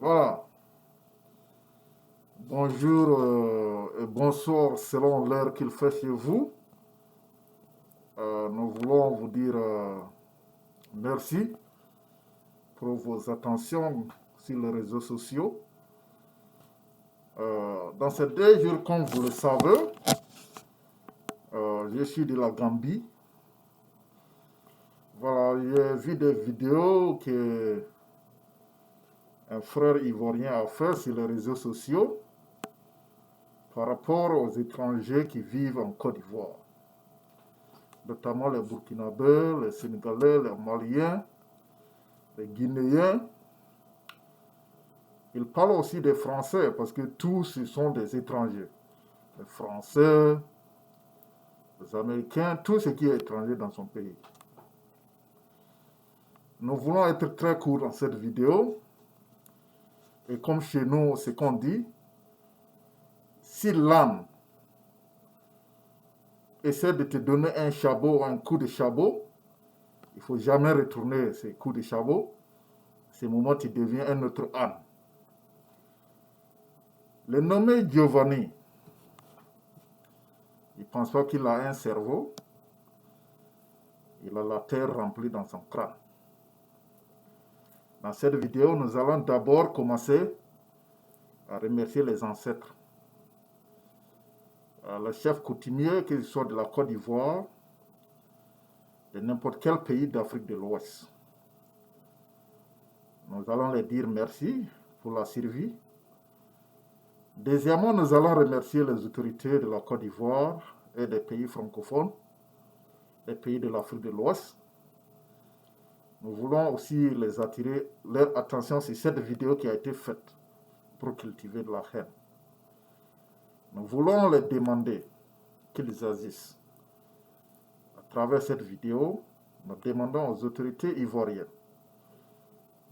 Voilà. Bonjour et bonsoir selon l'heure qu'il fait chez vous. Nous voulons vous dire merci pour vos attentions sur les réseaux sociaux. Dans ces 2 jours, comme vous le savez, je suis de la Gambie. Voilà, j'ai vu des vidéos que un frère ivoirien a fait sur les réseaux sociaux par rapport aux étrangers qui vivent en Côte d'Ivoire, notamment les Burkinabés, les Sénégalais, les Maliens, les Guinéens. Il parle aussi des Français parce que tous ce sont des étrangers. Les Français, les Américains, tout ce qui est étranger dans son pays. Nous voulons être très courts dans cette vidéo. Et comme chez nous, ce qu'on dit, si l'âne essaie de te donner un chabot ou un coup de chabot, il ne faut jamais retourner ces coups de chabot. À ce moment, tu deviens un autre âne. Le nommé Giovanni, il ne pense pas qu'il a un cerveau. Il a la terre remplie dans son crâne. Dans cette vidéo, nous allons d'abord commencer à remercier les ancêtres. Le chef coutumier, qu'il soit de la Côte d'Ivoire, de n'importe quel pays d'Afrique de l'Ouest. Nous allons les dire merci pour la survie. Deuxièmement, nous allons remercier les autorités de la Côte d'Ivoire et des pays francophones, des pays de l'Afrique de l'Ouest. Nous voulons aussi les attirer leur attention sur cette vidéo qui a été faite pour cultiver de la haine. Nous voulons les demander qu'ils agissent. À travers cette vidéo, nous demandons aux autorités ivoiriennes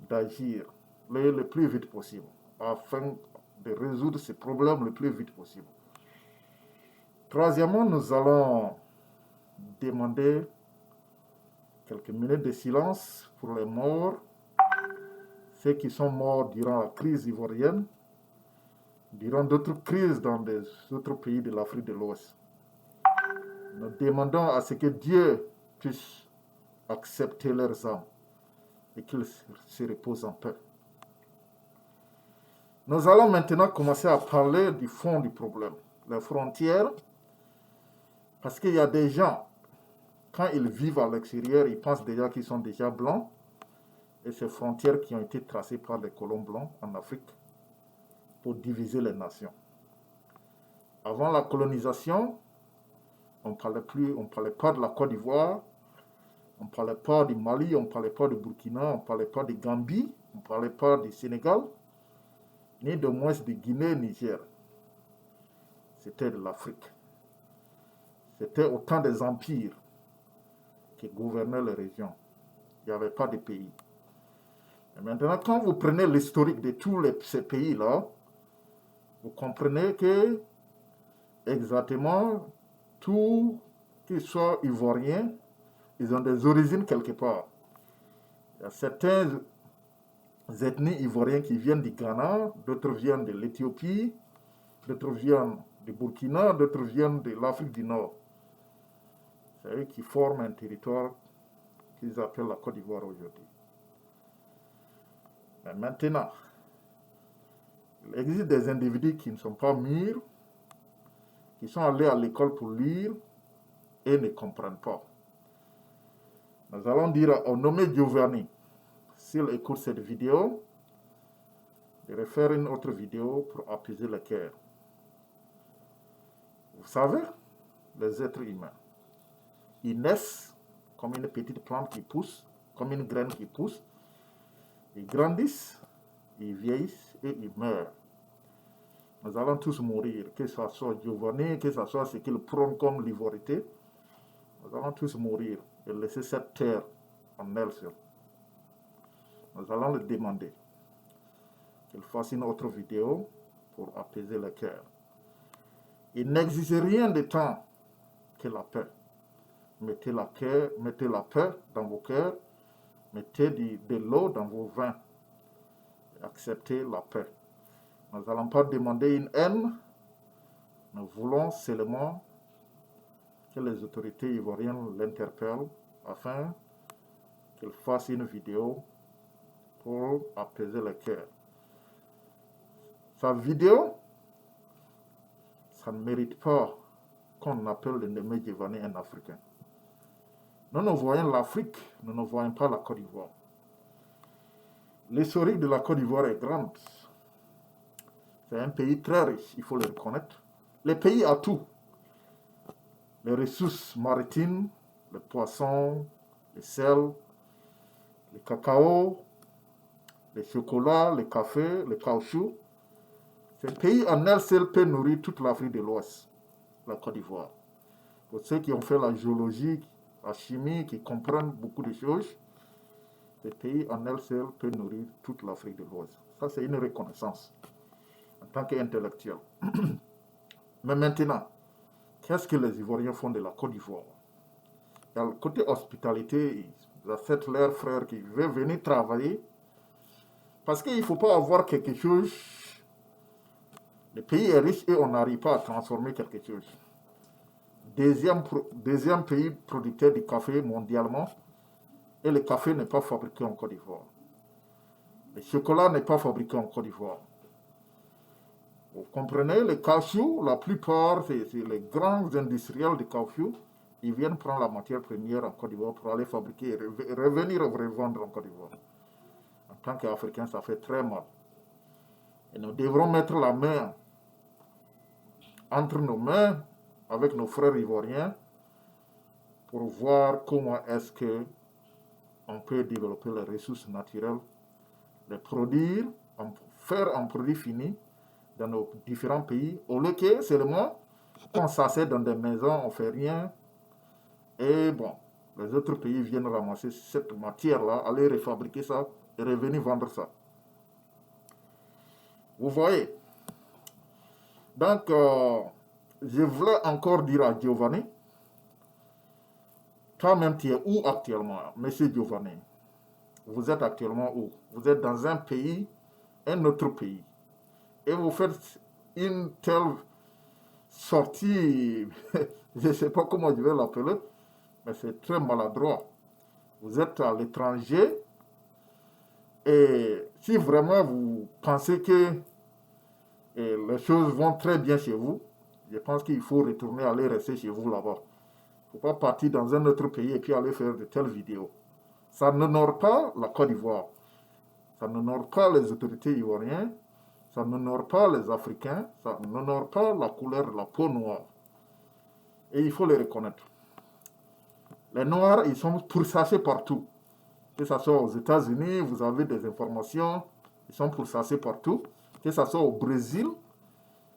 d'agir le plus vite possible afin de résoudre ces problèmes le plus vite possible. Troisièmement, nous allons demander quelques minutes de silence pour les morts, ceux qui sont morts durant la crise ivoirienne, durant d'autres crises dans des autres pays de l'Afrique de l'Ouest. Nous demandons à ce que Dieu puisse accepter leurs âmes et qu'ils se reposent en paix. Nous allons maintenant commencer à parler du fond du problème, les frontières, parce qu'il y a des gens, quand ils vivent à l'extérieur, ils pensent déjà qu'ils sont déjà blancs, et ces frontières qui ont été tracées par les colons blancs en Afrique pour diviser les nations. Avant la colonisation, on ne parlait pas de la Côte d'Ivoire, on ne parlait pas du Mali, on ne parlait pas du Burkina, on ne parlait pas de Gambie, on ne parlait pas du Sénégal, ni de moins de Guinée, Niger. C'était de l'Afrique. C'était au temps des empires qui gouvernaient les régions. Il n'y avait pas de pays. Et maintenant, quand vous prenez l'historique de tous ces pays-là, vous comprenez que exactement tous, qu'ils soient ivoiriens, ils ont des origines quelque part. Il y a certaines ethnies ivoiriennes qui viennent du Ghana, d'autres viennent de l'Éthiopie, d'autres viennent du Burkina, d'autres viennent de l'Afrique du Nord. C'est eux qui forment un territoire qu'ils appellent la Côte d'Ivoire aujourd'hui. Mais maintenant, il existe des individus qui ne sont pas mûrs, qui sont allés à l'école pour lire et ne comprennent pas. Nous allons dire au nommé Giovanni, s'il écoute cette vidéo, de refaire une autre vidéo pour apaiser le cœur. Vous savez, les êtres humains, ils naissent comme une petite plante qui pousse, comme une graine qui pousse. Ils grandissent, ils vieillissent et ils meurent. Nous allons tous mourir, que ce soit Giovanni, que ce soit ce qu'il prône comme l'ivorité. Nous allons tous mourir et laisser cette terre en elle seule. Nous allons le demander qu'il fasse une autre vidéo pour apaiser le cœur. Il n'existe rien de temps que la paix. Mettez la paix dans vos cœurs, mettez de l'eau dans vos vins. accepter la paix. Nous n'allons pas demander une haine. Nous voulons seulement que les autorités ivoiriennes l'interpellent afin qu'il fasse une vidéo pour apaiser le cœur. Sa vidéo, ça ne mérite pas qu'on appelle le Némé Djevani un Africain. Nous voyons l'Afrique, nous ne voyons pas la Côte d'Ivoire. L'historique de la Côte d'Ivoire est grande. C'est un pays très riche, il faut le reconnaître. Le pays a tout. Les ressources maritimes, les poissons, le sel, le cacao, le chocolat, le café, le caoutchouc. Ce pays en elle seul peut nourrir toute l'Afrique de l'Ouest, la Côte d'Ivoire. Pour ceux qui ont fait la géologie, la chimie, qui comprennent beaucoup de choses, ce pays en elle seul peut nourrir toute l'Afrique de l'Ouest. Ça, c'est une reconnaissance en tant qu'intellectuel. Mais maintenant, qu'est-ce que les Ivoiriens font de la Côte d'Ivoire? Il y a le côté hospitalité, il y a leurs frères qui veulent venir travailler. Parce qu'il ne faut pas avoir quelque chose. Le pays est riche et on n'arrive pas à transformer quelque chose. Deuxième pays producteur de café mondialement. Et le café n'est pas fabriqué en Côte d'Ivoire. Le chocolat n'est pas fabriqué en Côte d'Ivoire. Vous comprenez, les caoutchoucs, la plupart, c'est les grands industriels de caoutchouc, ils viennent prendre la matière première en Côte d'Ivoire pour aller fabriquer et revenir revendre en Côte d'Ivoire. En tant qu'Africains, ça fait très mal. Et nous devrons mettre la main entre nos mains avec nos frères ivoiriens pour voir comment est-ce que on peut développer les ressources naturelles, les produire, faire un produit fini dans nos différents pays, au lieu que seulement on s'assied dans des maisons, on ne fait rien, et bon, les autres pays viennent ramasser cette matière-là, aller refabriquer ça et revenir vendre ça. Vous voyez? Donc, je voulais encore dire à Djevani, toi-même tu es où actuellement, monsieur Djevani? Vous êtes actuellement où? Vous êtes dans un pays, un autre pays. Et vous faites une telle sortie, je ne sais pas comment je vais l'appeler, mais c'est très maladroit. Vous êtes à l'étranger et si vraiment vous pensez que les choses vont très bien chez vous, je pense qu'il faut retourner, aller rester chez vous là-bas. Il ne faut pas partir dans un autre pays et puis aller faire de telles vidéos. Ça n'honore pas la Côte d'Ivoire. Ça n'honore pas les autorités ivoiriennes. Ça n'honore pas les Africains. Ça n'honore pas la couleur de la peau noire. Et il faut les reconnaître. Les Noirs, ils sont pourchassés partout. Que ce soit aux États-Unis, vous avez des informations. Ils sont pourchassés partout. Que ce soit au Brésil,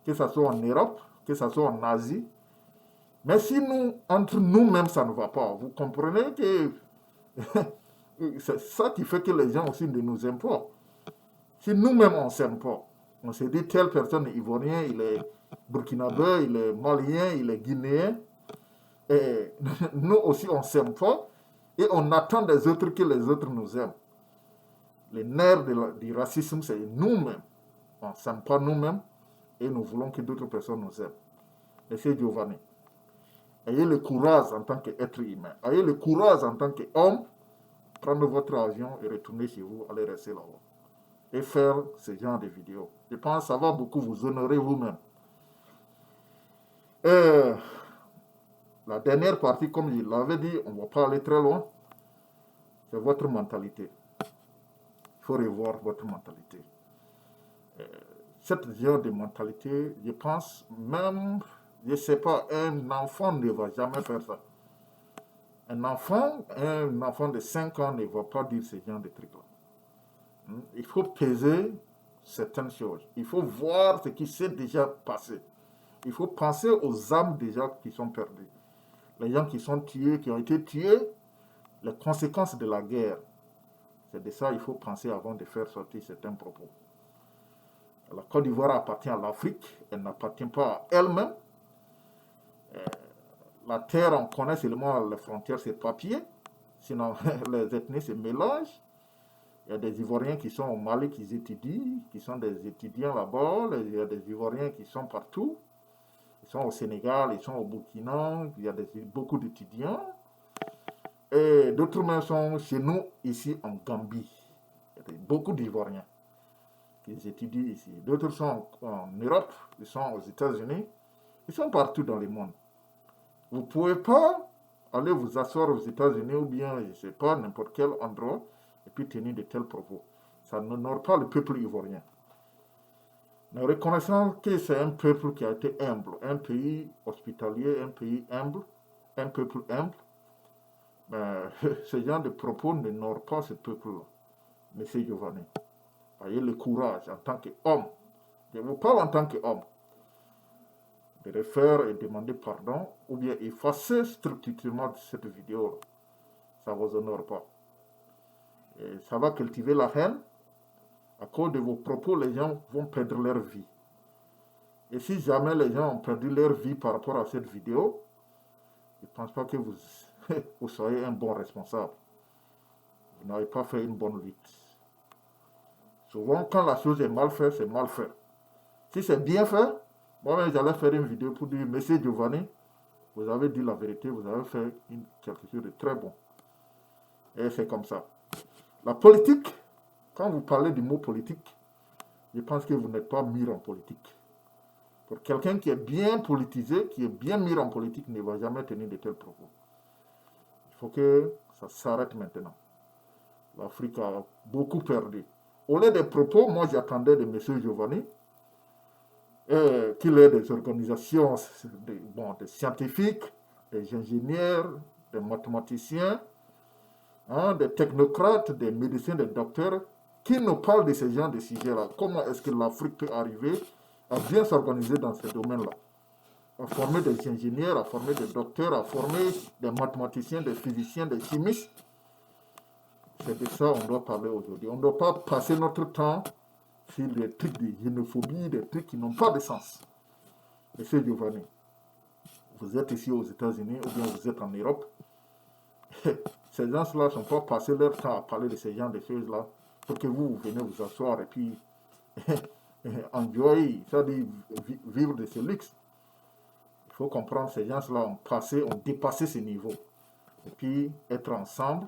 que ce soit en Europe, que ce soit en Asie. Mais si nous, entre nous-mêmes, ça ne va pas, vous comprenez que c'est ça qui fait que les gens aussi ne nous aiment pas. Si nous-mêmes, on ne s'aime pas, on se dit telle personne est ivoirien, il est burkinabé, il est malien, il est guinéen, et nous aussi, on ne s'aime pas, et on attend des autres que les autres nous aiment. Les nerfs du racisme, c'est nous-mêmes. On ne s'aime pas nous-mêmes, et nous voulons que d'autres personnes nous aiment. Monsieur Djevani, ayez le courage en tant qu'être humain, ayez le courage en tant qu'homme, prendre votre avion et retourner chez vous, aller rester là-bas. Et faire ce genre de vidéos. Je pense que ça va beaucoup vous honorer vous-même. La dernière partie, comme je l'avais dit, on ne va pas aller très loin, c'est votre mentalité. Il faut revoir votre mentalité. Cette genre de mentalité, je pense même, je ne sais pas, un enfant ne va jamais faire ça. Un enfant de 5 ans ne va pas dire ce genre de trucs-là. Il faut peser certaines choses. Il faut voir ce qui s'est déjà passé. Il faut penser aux âmes déjà qui sont perdues. Les gens qui sont tués, qui ont été tués, les conséquences de la guerre. C'est de ça qu'il faut penser avant de faire sortir certains propos. La Côte d'Ivoire appartient à l'Afrique, elle n'appartient pas à elle-même. La terre, on connaît seulement les frontières, c'est papier. Sinon, les ethnies se mélangent. Il y a des Ivoiriens qui sont au Mali, qui étudient, qui sont des étudiants là-bas. Il y a des Ivoiriens qui sont partout. Ils sont au Sénégal, ils sont au Burkina, il y a beaucoup d'étudiants. Et d'autres même sont chez nous, ici en Gambie. Il y a beaucoup d'Ivoiriens qui étudient ici. D'autres sont en Europe, ils sont aux États-Unis, ils sont partout dans le monde. Vous ne pouvez pas aller vous asseoir aux États-Unis ou bien, je ne sais pas, n'importe quel endroit et puis tenir de tels propos. Ça n'honore pas le peuple ivoirien. Nous reconnaissons que c'est un peuple qui a été humble, un pays hospitalier, un pays humble, un peuple humble. Mais ce genre de propos n'honore pas ce peuple-là. Monsieur Giovanni, ayez le courage en tant qu'homme, je vous parle en tant qu'homme, de refaire et demander pardon ou bien effacer structurellement cette vidéo. Ça ne vous honore pas. Et ça va cultiver la haine. À cause de vos propos, les gens vont perdre leur vie. Et si jamais les gens ont perdu leur vie par rapport à cette vidéo, je ne pense pas que vous, vous soyez un bon responsable. Vous n'avez pas fait une bonne lutte. Souvent, quand la chose est mal faite, c'est mal fait. Si c'est bien fait, moi-même, j'allais faire une vidéo pour dire, Monsieur Giovanni, vous avez dit la vérité, vous avez fait quelque chose de très bon. Et c'est comme ça. La politique, quand vous parlez du mot politique, je pense que vous n'êtes pas mis en politique. Pour quelqu'un qui est bien politisé, qui est bien mis en politique, ne va jamais tenir de tels propos. Il faut que ça s'arrête maintenant. L'Afrique a beaucoup perdu. Au lieu des propos, moi j'attendais de M. Giovanni qu'il ait des organisations, des scientifiques, des ingénieurs, des mathématiciens, des technocrates, des médecins, des docteurs, qui nous parlent de ce genre de sujets-là. Comment est-ce que l'Afrique peut arriver à bien s'organiser dans ce domaine-là? À former des ingénieurs, à former des docteurs, à former des mathématiciens, des physiciens, des chimistes. C'est de ça qu'on doit parler aujourd'hui. On ne doit pas passer notre temps sur des trucs de xénophobie, des trucs qui n'ont pas de sens. Monsieur Giovanni, vous êtes ici aux États-Unis ou bien vous êtes en Europe. Ces gens-là ne sont pas passés leur temps à parler de ce genre de choses-là pour que vous venez vous asseoir et puis enjoy, c'est-à-dire vivre de ce luxe. Il faut comprendre que ces gens-là ont dépassé ce niveau. Et puis être ensemble,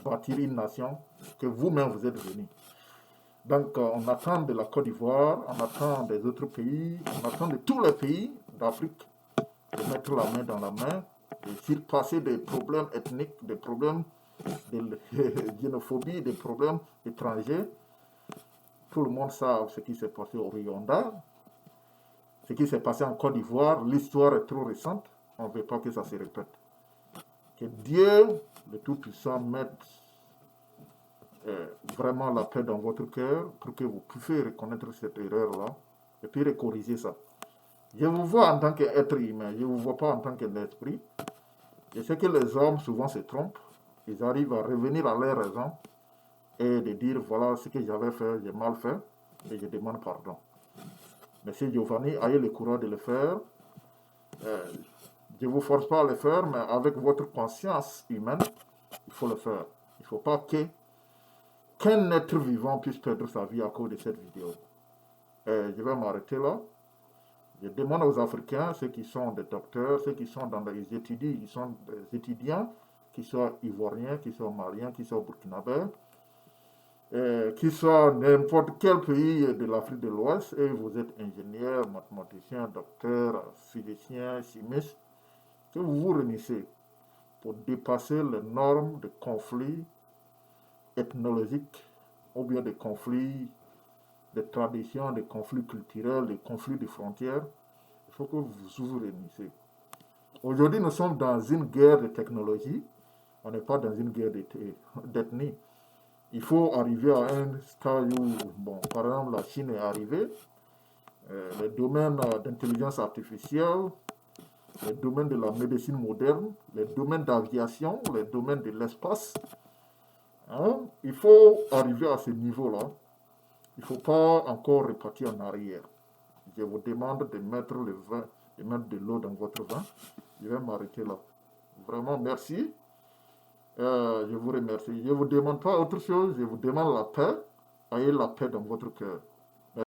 bâtir une nation que vous-même vous êtes venus. Donc on attend de la Côte d'Ivoire, on attend des autres pays, on attend de tous les pays d'Afrique de mettre la main dans la main, de surpasser des problèmes ethniques, des problèmes de xénophobie, des problèmes étrangers. Tout le monde sait ce qui s'est passé au Rwanda, ce qui s'est passé en Côte d'Ivoire. L'histoire est trop récente, on ne veut pas que ça se répète. Que Dieu, le Tout-Puissant, mette vraiment la paix dans votre cœur pour que vous puissiez reconnaître cette erreur-là et puis corriger ça. Je vous vois en tant qu'être humain, je ne vous vois pas en tant qu'esprit. Je sais que les hommes souvent se trompent, ils arrivent à revenir à leur raison et de dire voilà ce que j'avais fait, j'ai mal fait et je demande pardon. Monsieur Giovanni, ayez le courage de le faire. Je ne vous force pas à le faire, mais avec votre conscience humaine, il faut le faire. Il ne faut pas qu'un être vivant puisse perdre sa vie à cause de cette vidéo. Je vais m'arrêter là. Je demande aux Africains, ceux qui sont des docteurs, ceux qui sont dans les études, qui sont des étudiants, qui soient ivoiriens, qui soient maliens, qui soient burkinabés, qui soient n'importe quel pays de l'Afrique de l'Ouest, et vous êtes ingénieur, mathématicien, docteur, physicien, chimiste, que vous vous réunissez pour dépasser les normes de conflits ethnologiques ou bien des conflits de traditions, des conflits culturels, des conflits de frontières. Il faut que vous vous réunissez. Aujourd'hui, nous sommes dans une guerre de technologie. On n'est pas dans une guerre d'ethnie. Il faut arriver à un stade où, par exemple, la Chine est arrivée. Les domaines d'intelligence artificielle, les domaines de la médecine moderne, les domaines d'aviation, les domaines de l'espace. Il faut arriver à ce niveau-là. Il ne faut pas encore repartir en arrière. Je vous demande de mettre de l'eau dans votre vin. Je vais m'arrêter là. Vraiment, merci. Je vous remercie. Je ne vous demande pas autre chose, je vous demande la paix. Ayez la paix dans votre cœur.